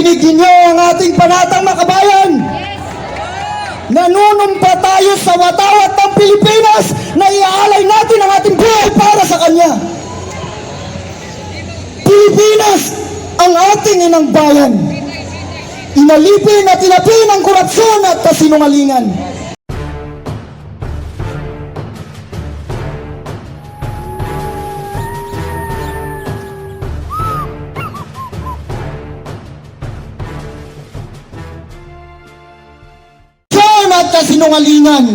Naririnig niyo ang ating panatang makabayan. Nanunumpa tayo sa watawat ng Pilipinas na iaalay natin ang ating buhay para sa Kanya. Pilipinas, ang ating inang bayan. Inalipin at inapin ang korupsyon at kasinungalingan. At kasinungalingan.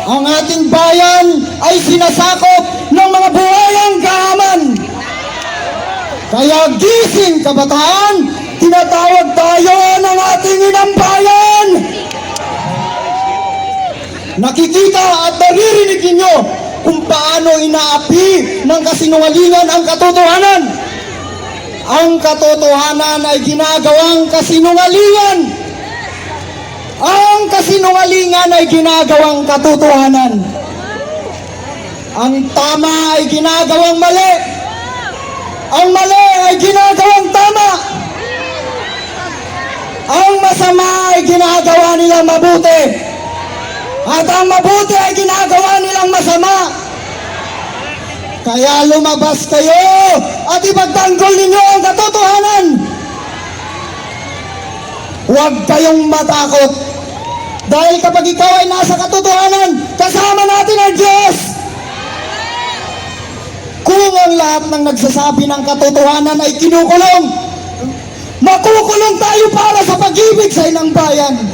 Ang ating bayan ay sinasakop ng mga buhayang kahaman. Kaya gising kabataan, tinatawag tayo ng ating inang bayan. Nakikita at naririnig ninyo kung paano inaapi ng kasinungalingan ang katotohanan. Ang katotohanan ay ginagawang kasinungalingan. Ang kasinungalingan ay ginagawang katotohanan. Ang tama ay ginagawang mali. Ang mali ay ginagawang tama. Ang masama ay ginagawa nilang mabuti. At ang mabuti ay ginagawa nilang masama. Kaya lumabas kayo at ipagtanggol ninyo ang katotohanan. Huwag kayong matakot. Dahil kapag ikaw ay nasa katotohanan, kasama natin ang Diyos. Kung ang lahat ng nagsasabi ng katotohanan ay kinukulong, makukulong tayo para sa pag-ibig sa inang bayan.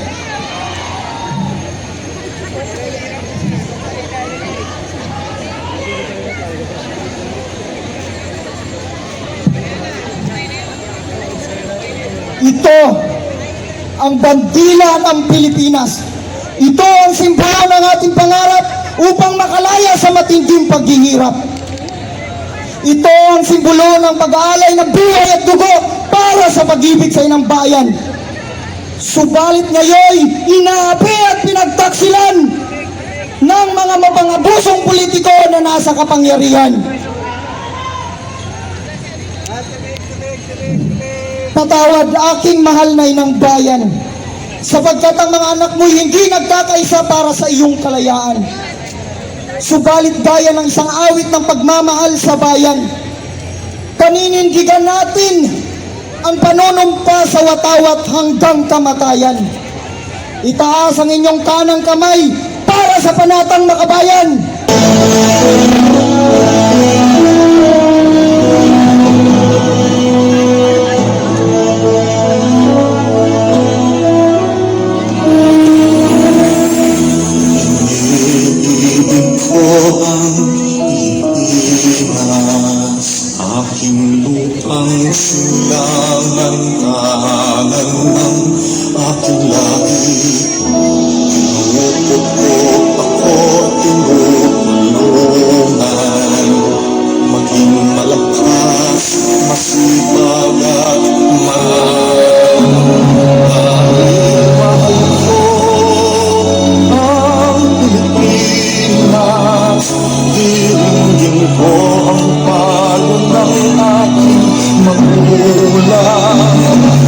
Ito ang bandila ng Pilipinas. Ito ang simbolo ng ating pangarap upang makalaya sa matinding paghihirap. Ito ang simbolo ng pag-aalay ng buhay at dugo para sa pag-ibig sa inang bayan. Subalit ngayon, inaapi at pinagtaksilan ng mga mapangabusong politiko na nasa kapangyarihan. Patawad aking mahal na inang bayan, sapagkat ang mga anak mo hindi nagkakaisa para sa iyong kalayaan. Subalit gaya ng isang awit ng pagmamahal sa bayan, paninindigan natin ang panunumpa sa watawat hanggang kamatayan. Itaas ang inyong kanang kamay para sa panatang makabayan. Aking lupang silangan, kahanan ng aking lahi. Tinupupot ako at tinutulungan, maging malakas, masipag at dahil mahal ko ang Pilipinas. Diringgin ko ang payo ng aking magulang.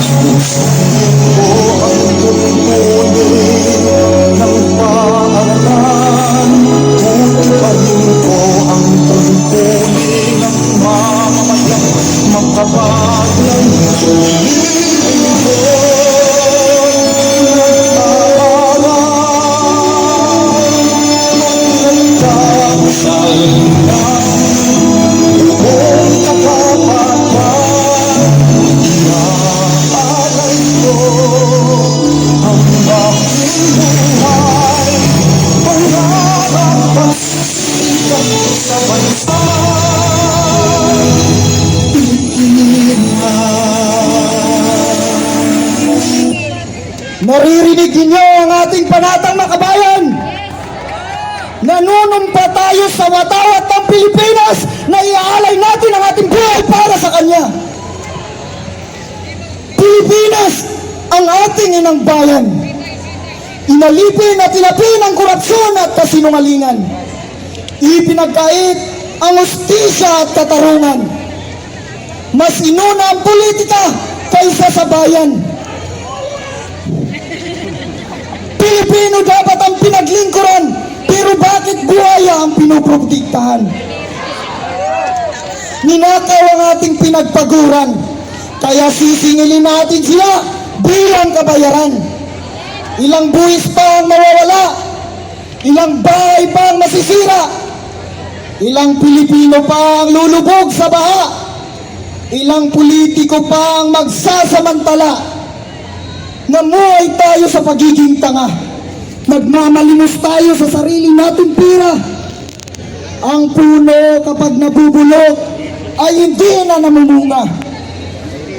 Susundin ko ang tuntunin ng paaralan. Tutipahin ko ang tuntunin ng mamamayang makabayan. Sulitin ko Naririnig niyo ang ating panatang makabayan. Nanunumpa tayo sa watawat ng Pilipinas na iaalay natin ang ating buhay para sa Kanya. Pilipinas, ang ating inang bayan. Inalipin at inapin ang korupsyon at kasinungalingan. Ipinagkait ang hustisya at katarungan. Mas inuna ang politika kaysa sa bayan. Pilipino dapat ang pinaglingkuran, pero bakit buhaya ang pinoprotektahan? Ninakaw ang ating pinagpaguran, kaya sisingilin natin sila bilang kabayaran. Ilang buwis pa ang mawawala, ilang bahay pa ang masisira, ilang Pilipino pa ang lulubog sa baha, ilang politiko pa ang magsasamantala. Namuhay tayo sa pagiging tanga, nagmamalimos tayo sa sarili nating pira. Ang puno kapag nabubulok ay hindi na namumunga.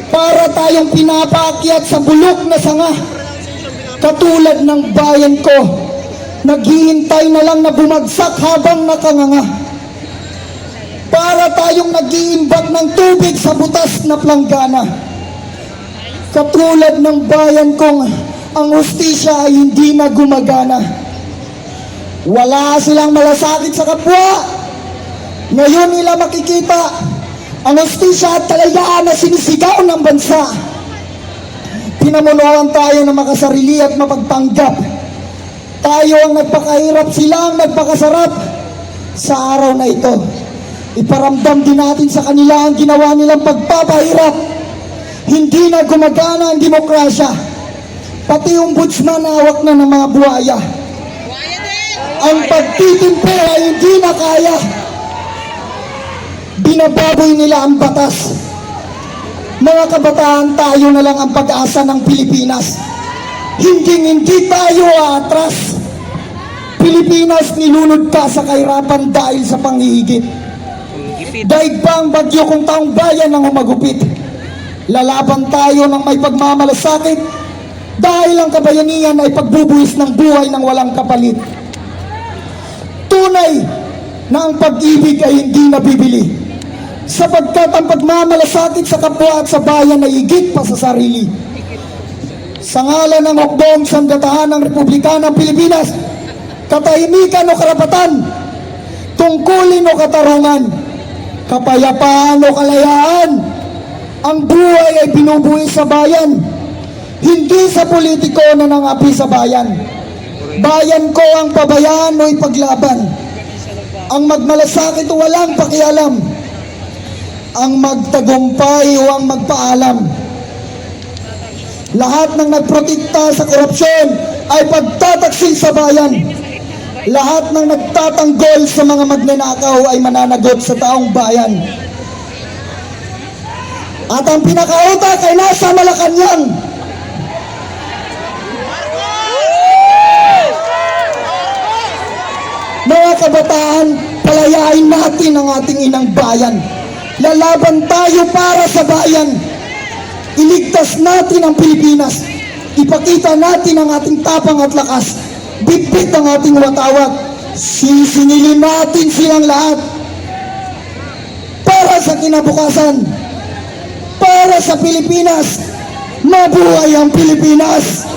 Para tayong pinapaakyat sa bulok na sanga, katulad ng bayan ko, naghihintay na lang na bumagsak habang nakanganga. Para tayong nag-iimbak ng tubig sa butas na planggana. Katulad ng bayan kong ang hustisya ay hindi na gumagana. Wala silang malasakit sa kapwa. Ngayon nila makikita ang hustisya at kalayaan na sinisigaw ng bansa. Pinamunuan tayo na makasarili at mapagpanggap. Tayo ang nagpakahirap, sila ang nagpakasarap. Sa araw na ito, iparamdam din natin sa kanila ang ginawa nilang pagpapahirap. Hindi na gumagana ang demokrasya. Pati ombudsman hawak na ng mga buhaya. Ang pagtitimpo ay hindi na kaya. Binababoy nila ang batas. Mga kabataan, tayo na lang ang pag-asa ng Pilipinas. Hindi tayo aatras. Pilipinas, nilunod ka sa kahirapan dahil sa panghihigit. Daig pa ang bagyo kung taong bayan ang humagupit. Lalaban tayo ng may pagmamalasakit dahil ang kabayanihan ay pagbubuhis ng buhay ng walang kapalit. Tunay na ang pag-ibig ay hindi nabibili, sapagkat ang pagmamalasakit sa kapwa at sa bayan ay higit pa sa sarili. Sa ngalan ng hukbong sandatahan ng Republika ng Pilipinas, katahimikan o karapatan, tungkulin o katarungan, kapayapaan o kalayaan, ang buhay ay binubuhay sa bayan, hindi sa politiko na nangapi sa bayan. Bayan ko ang pabayaan o ipaglaban, ang magmalasakit o walang pakialam, ang magtagumpay o ang magpaalam. Lahat ng nagprotekta sa korupsyon ay pagtataksil sa bayan. Lahat ng nagtatanggol sa mga magnanakaw ay mananagot sa taong bayan. At ang pinakautak ay nasa Malacanang. Mga kabataan, palayain natin ang ating inang bayan. Lalaban tayo para sa bayan. Iligtas natin ang Pilipinas. Ipakita natin ang ating tapang at lakas. Bitbit ang ating watawat. Sisingilin natin silang lahat. Para sa kinabukasan. Para sa Pilipinas. Mabuhay ang Pilipinas!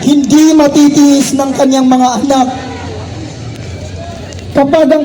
Hindi matitiis ng kanyang mga anak kapag ang